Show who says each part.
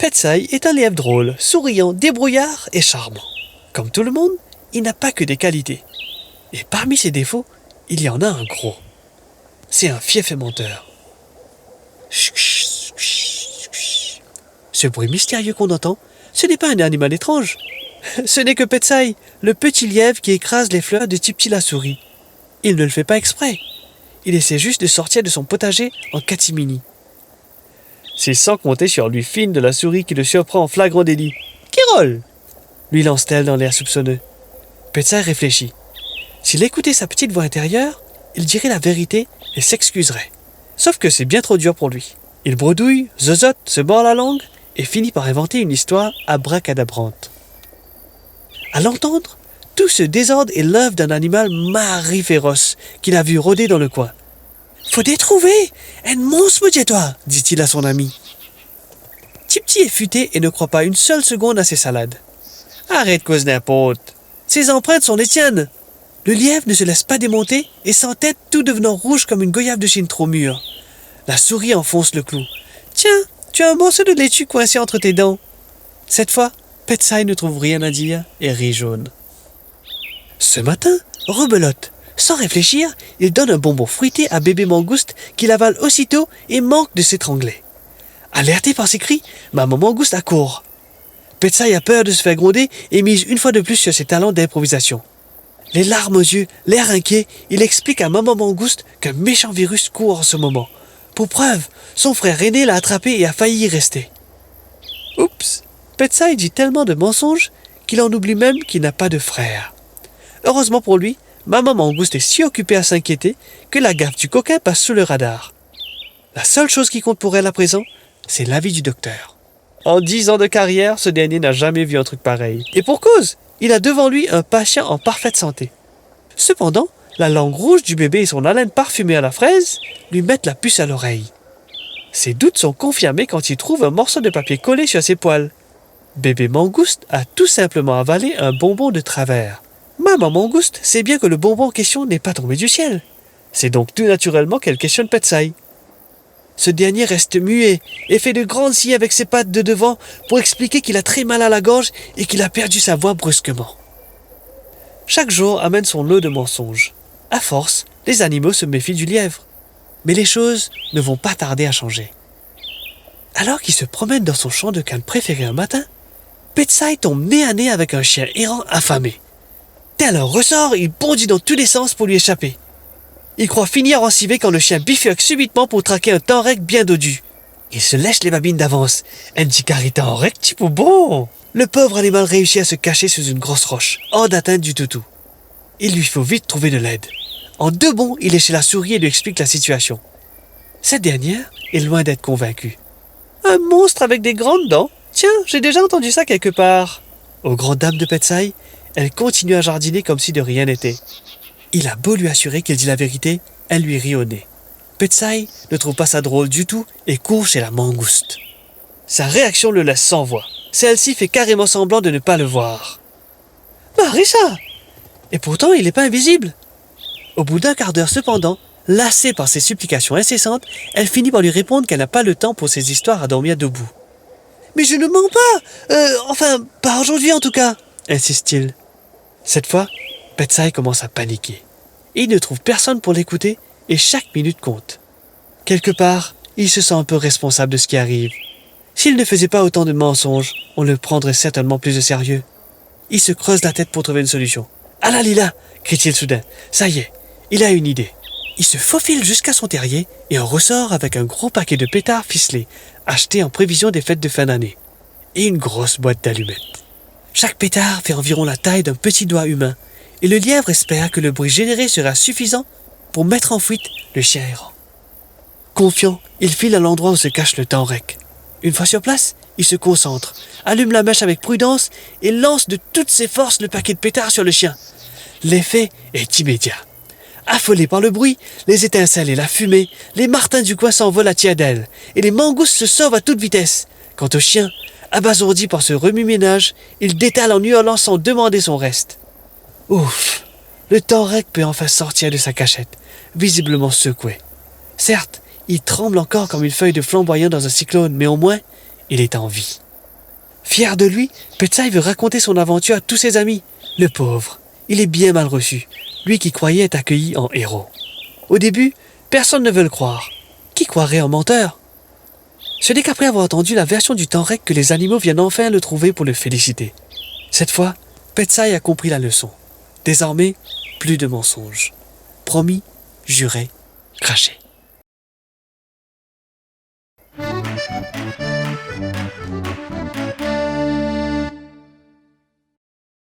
Speaker 1: Petsai est un lièvre drôle, souriant, débrouillard et charmant. Comme tout le monde, il n'a pas que des qualités. Et parmi ses défauts, il y en a un gros. C'est un fief et menteur. Ce bruit mystérieux qu'on entend, ce n'est pas un animal étrange. Ce n'est que Petsai, le petit lièvre qui écrase les fleurs de Tipti la souris. Il ne le fait pas exprès. Il essaie juste de sortir de son potager en catimini. C'est sans compter sur lui fine de la souris qui le surprend en flagrant délit. « Kérol !» lui lance-t-elle dans l'air soupçonneux. Petsai réfléchit. S'il écoutait sa petite voix intérieure, il dirait la vérité et s'excuserait. Sauf que c'est bien trop dur pour lui. Il bredouille, zozote, se mord la langue et finit par inventer une histoire abracadabrante. À l'entendre, tout ce désordre est l'œuvre d'un animal mariféroce qu'il a vu rôder dans le coin. « Faut les trouver, un monstre toi !» dit-il à son ami. Tipti est futé et ne croit pas une seule seconde à ses salades. « Arrête cause n'importe. Ces empreintes sont les tiennes !» Le lièvre ne se laisse pas démonter et s'entête tout devenant rouge comme une goyave de Chine trop mûre. La souris enfonce le clou. « Tiens, tu as un morceau de laitue coincé entre tes dents. » Cette fois, Petsai ne trouve rien à dire et rit jaune. Ce matin, rebelote. Sans réfléchir, il donne un bonbon fruité à bébé mangouste qui l'avale aussitôt et manque de s'étrangler. Alerté par ses cris, maman mangouste accourt. Petsai a peur de se faire gronder et mise une fois de plus sur ses talents d'improvisation. Les larmes aux yeux, l'air inquiet, il explique à maman mangouste qu'un méchant virus court en ce moment. Pour preuve, son frère aîné l'a attrapé et a failli y rester. Oups, Petsai dit tellement de mensonges qu'il en oublie même qu'il n'a pas de frère. Heureusement pour lui, maman mangouste est si occupée à s'inquiéter que la gaffe du coquin passe sous le radar. La seule chose qui compte pour elle à présent, c'est l'avis du docteur. En 10 ans de carrière, ce dernier n'a jamais vu un truc pareil. Et pour cause, il a devant lui un patient en parfaite santé. Cependant, la langue rouge du bébé et son haleine parfumée à la fraise lui mettent la puce à l'oreille. Ses doutes sont confirmés quand il trouve un morceau de papier collé sur ses poils. Bébé mangouste a tout simplement avalé un bonbon de travers. Maman mangouste sait bien que le bonbon en question n'est pas tombé du ciel. C'est donc tout naturellement qu'elle questionne Petsai. Ce dernier reste muet et fait de grandes signes avec ses pattes de devant pour expliquer qu'il a très mal à la gorge et qu'il a perdu sa voix brusquement. Chaque jour amène son lot de mensonges. À force, les animaux se méfient du lièvre. Mais les choses ne vont pas tarder à changer. Alors qu'il se promène dans son champ de canne préféré un matin, Petsai tombe nez à nez avec un chien errant affamé. Tel un ressort, il bondit dans tous les sens pour lui échapper. Il croit finir en civet quand le chien bifurque subitement pour traquer un tanrec bien dodu. Il se lèche les babines d'avance. Indicarita en rec type bon. Le pauvre animal réussit à se cacher sous une grosse roche, hors d'atteinte du toutou. Il lui faut vite trouver de l'aide. En 2 bonds, il est chez la souris et lui explique la situation. Cette dernière est loin d'être convaincue. Un monstre avec des grandes dents? Tiens, j'ai déjà entendu ça quelque part. Aux grandes dames de Petsai, elle continue à jardiner comme si de rien n'était. Il a beau lui assurer qu'il dit la vérité, elle lui rit au nez. Petsai ne trouve pas ça drôle du tout et court chez la mangouste. Sa réaction le laisse sans voix. Celle-ci fait carrément semblant de ne pas le voir. « Marissa !» Et pourtant, il n'est pas invisible. Au bout d'1 quart d'heure cependant, lassée par ses supplications incessantes, elle finit par lui répondre qu'elle n'a pas le temps pour ses histoires à dormir debout. « Mais je ne mens pas enfin, pas aujourd'hui en tout cas !» insiste-t-il. Cette fois, Petsai commence à paniquer. Il ne trouve personne pour l'écouter et chaque minute compte. Quelque part, il se sent un peu responsable de ce qui arrive. S'il ne faisait pas autant de mensonges, on le prendrait certainement plus au sérieux. Il se creuse la tête pour trouver une solution. « Ah là, Lila !» crie-t-il soudain. « Ça y est, il a une idée. » Il se faufile jusqu'à son terrier et en ressort avec un gros paquet de pétards ficelés, achetés en prévision des fêtes de fin d'année, et une grosse boîte d'allumettes. Chaque pétard fait environ la taille d'un petit doigt humain, et le lièvre espère que le bruit généré sera suffisant pour mettre en fuite le chien errant. Confiant, il file à l'endroit où se cache le tanrec. Une fois sur place, il se concentre, allume la mèche avec prudence et lance de toutes ses forces le paquet de pétards sur le chien. L'effet est immédiat. Affolés par le bruit, les étincelles et la fumée, les martins du coin s'envolent à tire-d'aile et les mangoustes se sauvent à toute vitesse. Quant au chien, abasourdi par ce remue-ménage, il détale en hurlant sans demander son reste. Ouf! Le tanrec peut enfin sortir de sa cachette, visiblement secoué. Certes, il tremble encore comme une feuille de flamboyant dans un cyclone, mais au moins, il est en vie. Fier de lui, Petsai veut raconter son aventure à tous ses amis. Le pauvre, il est bien mal reçu, lui qui croyait être accueilli en héros. Au début, personne ne veut le croire. Qui croirait en menteur? Ce n'est qu'après avoir entendu la version du Tenrec que les animaux viennent enfin le trouver pour le féliciter. Cette fois, Petsai a compris la leçon. Désormais, plus de mensonges. Promis, juré, craché.